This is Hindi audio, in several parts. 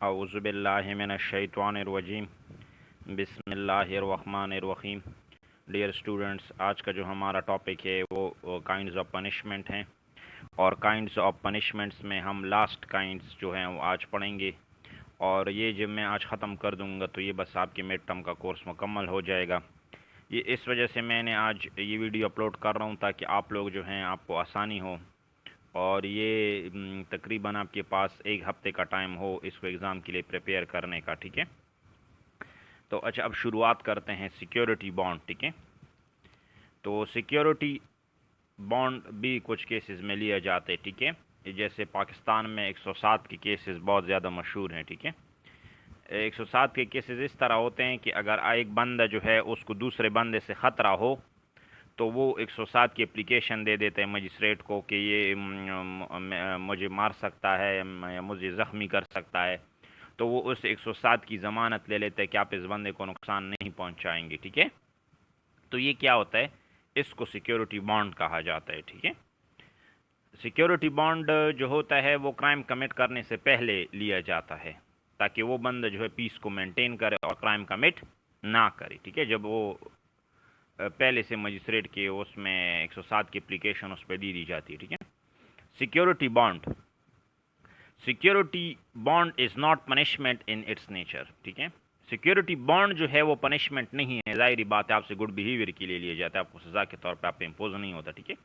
औज़ुबिल्लाहि मिनश्शैतानिर्रजीम बिस्मिल्लाहिर्रहमानिर्रहीम। डियर स्टूडेंट्स, आज का जो हमारा टॉपिक है वो काइंड्स ऑफ पनिशमेंट हैं, और काइंड्स ऑफ पनिशमेंट्स में हम लास्ट काइंड्स जो हैं वो आज पढ़ेंगे। और ये जब मैं आज ख़त्म कर दूंगा तो ये बस आपके मिड टर्म का कोर्स मुकम्मल हो जाएगा। ये इस वजह से मैंने आज ये वीडियो अपलोड कर रहा हूँ ताकि आप लोग जो हैं आपको आसानी हो, और ये तकरीबन आपके पास एक हफ़्ते का टाइम हो इसको एग्ज़ाम के लिए प्रिपेयर करने का। ठीक है, तो अच्छा अब शुरुआत करते हैं सिक्योरिटी बॉन्ड। ठीक है, तो सिक्योरिटी बॉन्ड भी कुछ केसेस में लिया जाते हैं। ठीक है, जैसे पाकिस्तान में 107 के केसेस बहुत ज़्यादा मशहूर हैं। ठीक है, 107 के केसेस इस तरह होते हैं कि अगर एक बंदा जो है उसको दूसरे बंदे से ख़तरा हो तो वो 107 की एप्लीकेशन दे देते हैं मजिस्ट्रेट को कि ये मुझे मार सकता है या मुझे ज़ख्मी कर सकता है, तो वो उस 107 की ज़मानत ले लेते हैं कि आप इस बंदे को नुकसान नहीं पहुंचाएंगे। ठीक है, तो ये क्या होता है, इसको सिक्योरिटी बॉन्ड कहा जाता है। ठीक है, सिक्योरिटी बॉन्ड जो होता है वो क्राइम कमिट करने से पहले लिया जाता है ताकि वो बंदा जो है पीस को मेंटेन करे और क्राइम कमिट ना करे। ठीक है, जब वो पहले से मजिस्ट्रेट के उसमें 107 की एप्लीकेशन उस पर दी जाती है। ठीक है, security bond is not punishment in its nature. ठीक है, सिक्योरिटी बॉन्ड जो है वो पनिशमेंट नहीं है। ज़ाहिरी बात है, आपसे गुड बिहेवियर के लिए लिया जाता है, आपको सज़ा के तौर पे आप पे इम्पोज नहीं होता। ठीक है,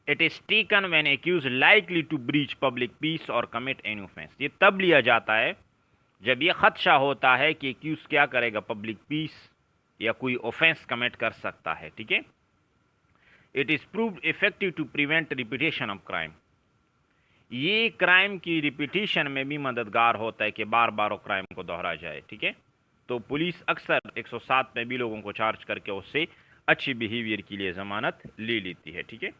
it is taken when accused likely to breach public peace or commit any offence. ये तब लिया जाता है जब ये खदशा होता है कि एक्यूज क्या करेगा, पब्लिक पीस या कोई ऑफेंस कमिट कर सकता है। ठीक है, it is proved effective to prevent repetition of crime. ये क्राइम की रिपीटेशन में भी मददगार होता है कि बार बार वो क्राइम को दोहरा जाए। ठीक है, तो पुलिस अक्सर 107 में भी लोगों को चार्ज करके उससे अच्छी बिहेवियर के लिए ज़मानत ले लेती है। ठीक है,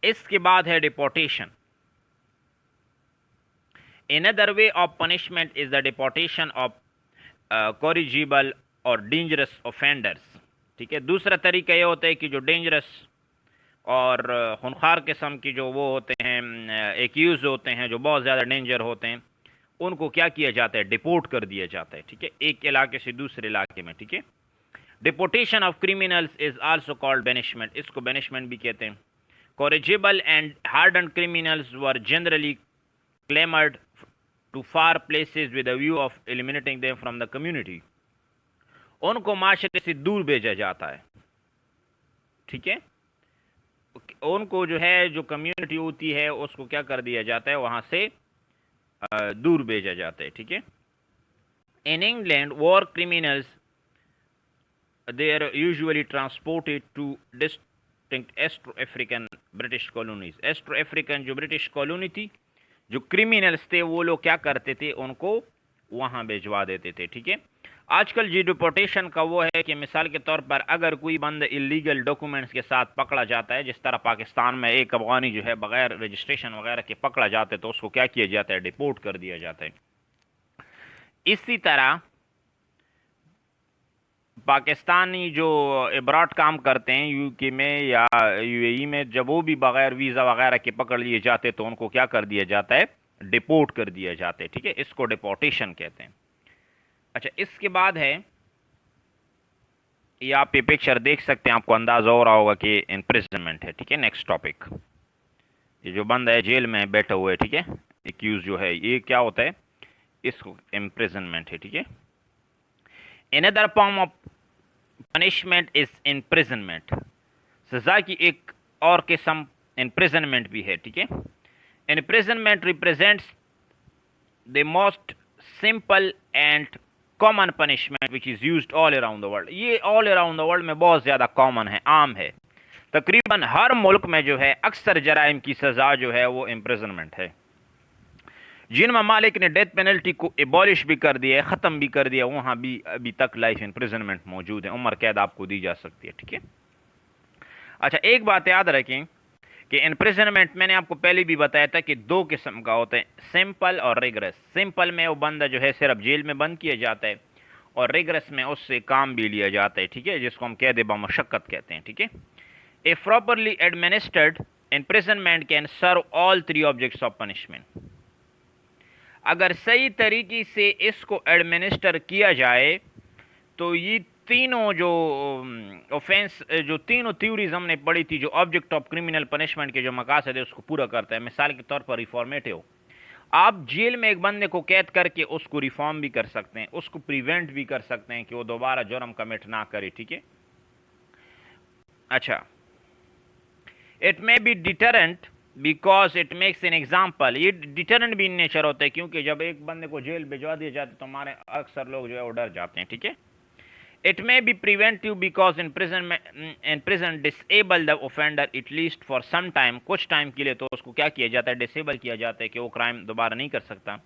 इसके बाद है deportation. Another way of punishment is the deportation of corrigible और डेंजरस ऑफेंडर्स। ठीक है, दूसरा तरीका ये होता है कि जो डेंजरस और खूनखार किस्म की जो वो होते हैं एक्यूज होते हैं, जो बहुत ज़्यादा डेंजर होते हैं, उनको क्या किया जाता है, डिपोर्ट कर दिया जाता है। ठीक है, एक इलाके से दूसरे इलाके में। ठीक है, deportation of criminals is also called banishment, इसको बेनिशमेंट भी कहते हैं। Corrigible and harden criminals were generally clamoured to far places with a view of eliminating them from the community. उनको माशरे से दूर भेजा जाता है। ठीक है, उनको जो है जो कम्युनिटी होती है उसको क्या कर दिया जाता है, वहाँ से दूर भेजा जाता है। ठीक है, in England war criminals they are usually transported to distinct astro African British colonies. Astro African जो ब्रिटिश कॉलोनी थी, जो क्रिमिनल्स थे वो लोग क्या करते थे, उनको वहाँ भिजवा देते थे। ठीक है, आजकल जी डिपोर्टेशन का वो है कि मिसाल के तौर पर अगर कोई बंदा इलीगल डॉक्यूमेंट्स के साथ पकड़ा जाता है, जिस तरह पाकिस्तान में एक अफगानी जो है बगैर रजिस्ट्रेशन वगैरह के पकड़ा जाता है, तो उसको क्या किया जाता है, डिपोर्ट कर दिया जाता है। इसी तरह पाकिस्तानी जो इब्राड काम करते हैं यूके में या यूएई में, जब वो भी बगैर वीज़ा वगैरह के पकड़ लिए जाते तो उनको क्या कर दिया जाता है, डिपोर्ट कर दिया जाता है। ठीक है, इसको डिपोर्टेशन कहते हैं। अच्छा, इसके बाद है, ये आप ये पिक्चर देख सकते हैं, आपको अंदाजा हो रहा होगा कि इम्प्रिजनमेंट है। ठीक है, नेक्स्ट टॉपिक, ये जो बंदा है जेल में बैठा हुआ है, ठीक है, एक्यूज जो है, ये क्या होता है, इसको इम्प्रिजनमेंट है। ठीक है, another form of punishment is imprisonment. सजा की एक और किस्म इम्प्रिजनमेंट भी है। ठीक है, imprisonment represents the most simple and common punishment which is used all around the world. ये ऑल अराउंड द वर्ल्ड में बहुत ज़्यादा कॉमन है, आम है। तकरीबन हर मुल्क में जो है अक्सर जराइम की सज़ा जो है वो इम्प्रिजनमेंट है। जिन ममालिक ने डेथ पेनल्टी को एबॉलिश भी कर दिया है, ख़त्म भी कर दिया, वहाँ भी अभी तक लाइफ इम्प्रिजनमेंट मौजूद है, उम्र कैद आपको दी जा सकती है। ठीक है, अच्छा एक बात याद रखें कि इम्प्रिजनमेंट मैंने आपको पहले भी बताया था कि दो किस्म का होता है, सिंपल और रिगरस। सिंपल में वो बंदा जो है सिर्फ जेल में बंद किया जाता है, और रिगरस में उससे काम भी लिया जाता है। ठीक है, जिसको हम कैद बमशक्कत कहते हैं। ठीक है, a properly administered imprisonment can serve all three objects of punishment. अगर सही तरीके से इसको एडमिनिस्टर किया जाए तो ये तीनों जो ऑफेंस, जो तीनों थ्योरीज हमने पढ़ी थी, जो ऑब्जेक्ट ऑफ क्रिमिनल पनिशमेंट के जो मकासद है उसको पूरा करता है। मिसाल के तौर पर रिफॉर्मेटिव, आप जेल में एक बंदे को कैद करके उसको रिफॉर्म भी कर सकते हैं, उसको प्रिवेंट भी कर सकते हैं कि वो दोबारा जुर्म कमिट ना करे, ठीक है। अच्छा, it may B deterrent because it makes an example, ये डिटरेंट भी इन नेचर होता है क्योंकि जब एक बंदे को जेल भिजवा दिया जाता है तो हमारे अक्सर लोग जो है वो डर जाते हैं, ठीक है। It may be preventive because in prison disable the offender at least for some time, कुछ टाइम के लिए तो उसको क्या किया जाता है, डिसेबल किया जाता है कि वो क्राइम दोबारा नहीं कर सकता।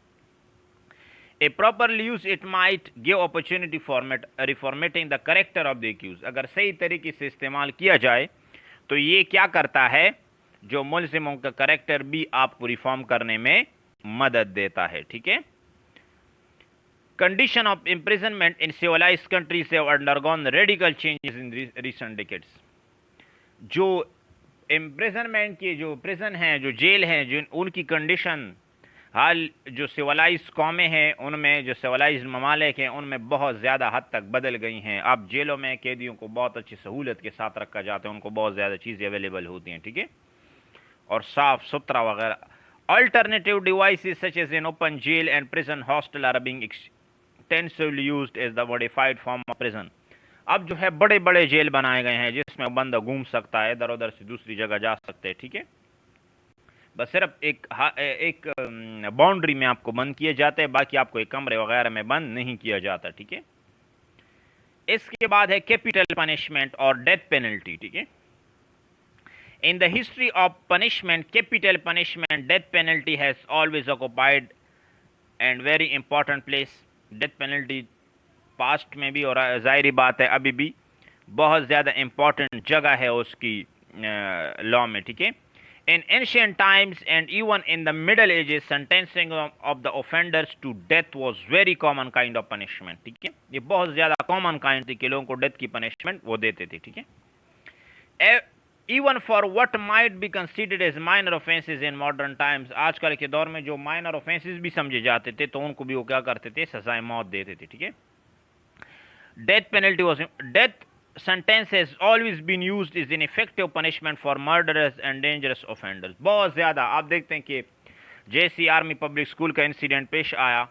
A properly use it might give opportunity for reformatting the character of the accuse, अगर सही तरीके से इस्तेमाल किया जाए तो ये क्या करता है, जो मुलजिमों का करेक्टर भी आपको रिफॉर्म करने में मदद देता है, ठीक है। Condition of imprisonment in civilised countries have undergone radical changes in recent decades. जो इम्प्रिजनमेंट की जो प्रिजन हैं, जो जेल हैं, जो उनकी कंडीशन हाल जो सिविलाइज कौमें हैं उनमें, जो सिविलाइज ममालिक हैं उनमें बहुत ज़्यादा हद तक बदल गई हैं। अब जेलों में कैदियों को बहुत अच्छी सहूलत के साथ रखा जाता है, उनको बहुत ज़्यादा चीज़ें अवेलेबल होती हैं, ठीक है, और साफ़ सुथरा वगैरह। Alternative devices such as an open jail and prison hostel are being extensively used as the modified form of prison. अब जो है बड़े बड़े जेल बनाए गए हैं जिसमें बंदा घूम सकता है, इधर उधर से दूसरी जगह जा सकते हैं, ठीक है। बस सिर्फ एक बाउंड्री में आपको बंद किए जाते हैं, बाकी आपको एक कमरे वगैरह में बंद नहीं किया जाता, ठीक है। इसके बाद है कैपिटल पनिशमेंट और डेथ पेनल्टी, ठीक है। In the history of punishment, capital punishment, death penalty has always occupied and very important place. Death penalty past में भी और जाहिर बात है अभी भी बहुत ज़्यादा इंपॉर्टेंट जगह है उसकी लॉ में, ठीक है। In ancient times and even in the Middle Ages, sentencing of the offenders to death was very common kind of punishment, ठीक है। ये बहुत ज़्यादा कॉमन काइंड थी कि लोगों को डेथ की पनिशमेंट वो देते थे, ठीक है। Even for what might be considered as minor offenses in modern times, आजकल के दौर में जो माइनर ऑफेंसेस भी समझे जाते थे तो उनको भी वो क्या करते थे, सजाए मौत देते थे, ठीक है। Death penalty was death sentence has always been used as an effective punishment for murderers and dangerous offenders। बहुत ज़्यादा आप देखते हैं कि जैसी आर्मी पब्लिक स्कूल का इंसिडेंट पेश आया,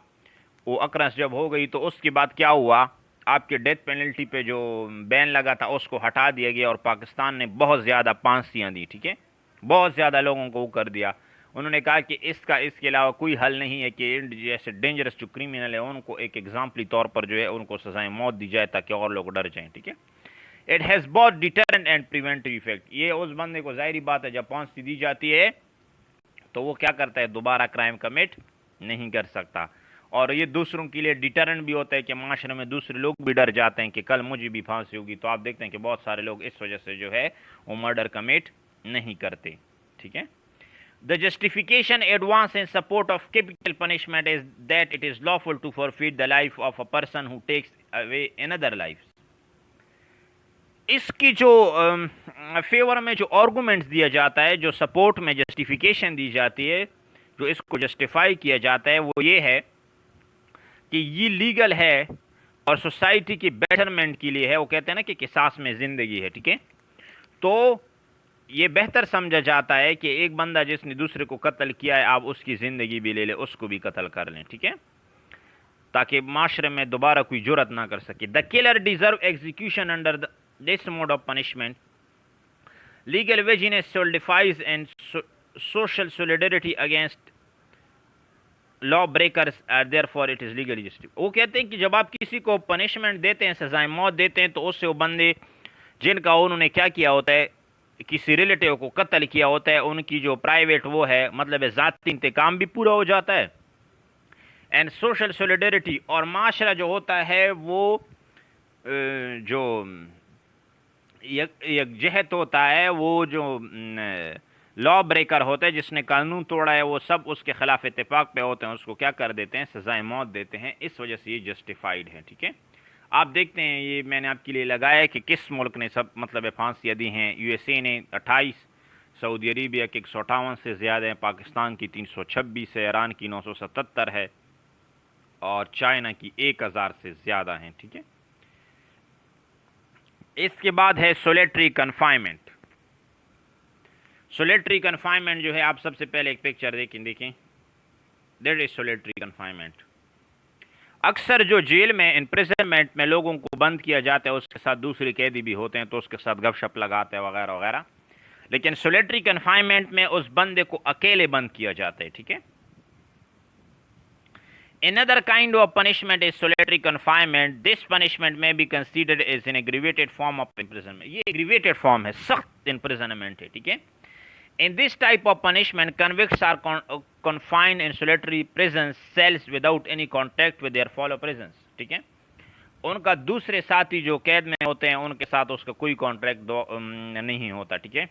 वो अक्रंस जब हो गई तो उसके बाद क्या हुआ, आपके डेथ पेनल्टी पे जो बैन लगा था उसको हटा दिया गया और पाकिस्तान ने बहुत ज़्यादा फांसियाँ दी, ठीक है। बहुत ज़्यादा लोगों को वो कर दिया। उन्होंने कहा कि इसके अलावा कोई हल नहीं है कि जैसे डेंजरस जो क्रिमिनल है उनको एक एग्जाम्पली तौर पर जो है उनको सजाएं मौत दी जाए ताकि और लोग डर जाएं, ठीक है। इट हैज़ बहुत डिटरेंट एंड प्रिवेंटिव इफेक्ट। ये उस बंदे को जाहिर बात है जब फांसी दी जाती है तो वो क्या करता है, दोबारा क्राइम कमिट नहीं कर सकता। और ये दूसरों के लिए डिटरेंट भी होता है कि माशरे में दूसरे लोग भी डर जाते हैं कि कल मुझे भी फांसी होगी, तो आप देखते हैं कि बहुत सारे लोग इस वजह से जो है वो मर्डर कमिट नहीं करते, ठीक है। The justification advance in support of capital punishment is that it is lawful to forfeit the life of a person who takes away another life. इसकी जो फेवर में जो आर्गूमेंट्स दिया जाता है, जो सपोर्ट में जस्टिफिकेशन दी जाती है, जो इसको जस्टिफाई किया जाता है वो ये है कि ये लीगल है और सोसाइटी की बेटरमेंट के लिए है। वो कहते हैं ना कि किसास में ज़िंदगी है, ठीक है। तो ये बेहतर समझा जाता है कि एक बंदा जिसने दूसरे को कत्ल किया है आप उसकी ज़िंदगी भी ले लें, उसको भी कत्ल कर लें, ठीक है, ताकि माशरे में दोबारा कोई जुर्रत ना कर सके। The killer deserve execution under this mode of punishment. Legal vigilance solidifies and social solidarity against law breakers, therefore it is legally justified। वो कहते हैं कि जब आप किसी को पनिशमेंट देते हैं, सजाए मौत देते हैं, तो उससे वो बंदे जिनका उन्होंने क्या किया होता है, किसी रिलेटिव को कत्ल किया होता है, उनकी जो प्राइवेट वो है मतलब ज़ाती इंतकाम भी पूरा हो जाता है। एंड सोशल सोलिडरिटी, और माशरा जो होता है वो जो यकजहत होता है, वो जो लॉ ब्रेकर होता है जिसने कानून तोड़ा है वो सब उसके खिलाफ इत्तेफाक पे होते हैं, उसको क्या कर देते हैं, सजाए मौत देते हैं। इस वजह से ये जस्टिफाइड है, ठीक है। आप देखते हैं ये मैंने आपके लिए लगाया है कि किस मुल्क ने सब मतलब फांसियाँ दी हैं। यूएसए ने 28, सऊदी अरेबिया की 158 से ज़्यादा है, पाकिस्तान की 326 है, ईरान की 977 है और चाइना की 1000 से ज़्यादा हैं। ठीक है, इसके बाद है सोलेटरी कन्फाइनमेंट। सोलेटरी कन्फाइनमेंट जो है, आप सबसे पहले एक पिक्चर देखें, दैट इज सोलेटरी कन्फाइनमेंट। अक्सर जो जेल में इम्प्रिजनमेंट में लोगों को बंद किया जाता है, उसके साथ दूसरे कैदी भी होते हैं, तो उसके साथ गपशप लगाते हैं वगैरह वगैरह। लेकिन सोलेटरी कन्फाइनमेंट में उस बंदे को अकेले बंद किया जाता है। ठीक है, another kind of punishment is solitary confinement. This punishment may be considered as an aggravated form of imprisonment. ये aggravated form है, सख्त imprisonment है। ठीक है, in this type of punishment, convicts are confined in solitary prison cells without any contact with their fellow prisoners. ठीक है, उनका दूसरे साथी जो कैद में होते हैं उनके साथ उसका कोई कॉन्ट्रैक्ट नहीं होता। ठीक है,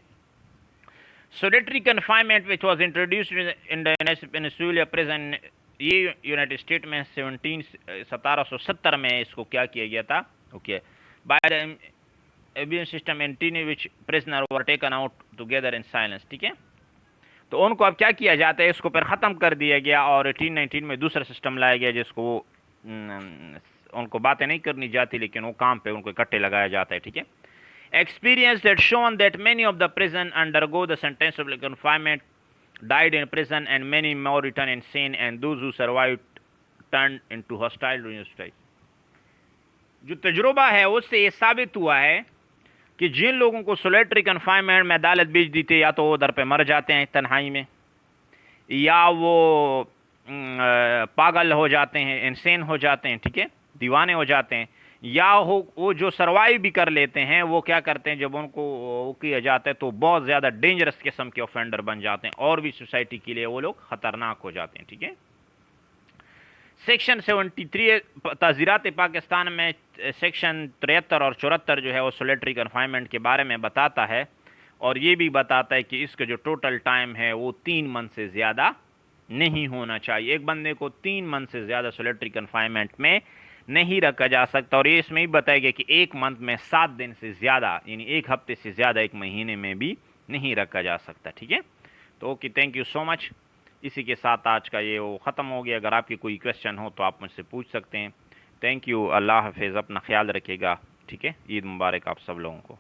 solitary confinement which was introduced in the Venezuela prison, ये यूनाइटेड स्टेट में 1770 में इसको क्या किया गया था, okay, by the Auburn system एंटीनी which prisoner were taken out together in silence. ठीक है, तो उनको अब क्या किया जाता है, इसको फिर ख़त्म कर दिया गया और 1819 में दूसरा सिस्टम लाया गया जिसको उनको बातें नहीं करनी जाती लेकिन वो काम पे उनको इकट्ठे लगाया जाता है। ठीक है, experience that shown that many of the prison undergo the sentence of confinement died in prison and many more returned insane and those who survived turned into hostile during this time। जो तजुर्बा है उससे ये साबित हुआ है कि जिन लोगों को सोलेटरी कन्फाइनमेंट में अदालत भेज दी थी, या तो वो दर पे मर जाते हैं तन्हाई में, या वो पागल हो जाते हैं, इंसेन हो जाते हैं, ठीक है, दीवाने हो जाते हैं, या वो जो सर्वाइव भी कर लेते हैं वो क्या करते हैं, जब उनको वो किया जाता है तो बहुत ज़्यादा डेंजरस किस्म के ऑफेंडर बन जाते हैं और भी सोसाइटी के लिए वो लोग ख़तरनाक हो जाते हैं। ठीक है, सेक्शन 73 ताज़ीरात पाकिस्तान में सेक्शन 73 और 74 जो है वो सोलेटरी कन्फाइनमेंट के बारे में बताता है और ये भी बताता है कि इसका जो टोटल टाइम है वो 3 मंथ से ज़्यादा नहीं होना चाहिए। एक बंदे को 3 मंथ से ज़्यादा सोलेटरी कन्फाइनमेंट में नहीं रखा जा सकता और ये इसमें ही बताया गया कि 1 मंथ में 7 दिन से ज़्यादा, यानी 1 हफ्ते से ज़्यादा 1 महीने में भी नहीं रखा जा सकता। ठीक है, तो okay, thank you so much. इसी के साथ आज का ये वो ख़त्म हो गया। अगर आपकी कोई क्वेश्चन हो तो आप मुझसे पूछ सकते हैं। थैंक यू, अल्लाह हाफिज़, अपना ख्याल रखिएगा। ठीक है, ईद मुबारक आप सब लोगों को।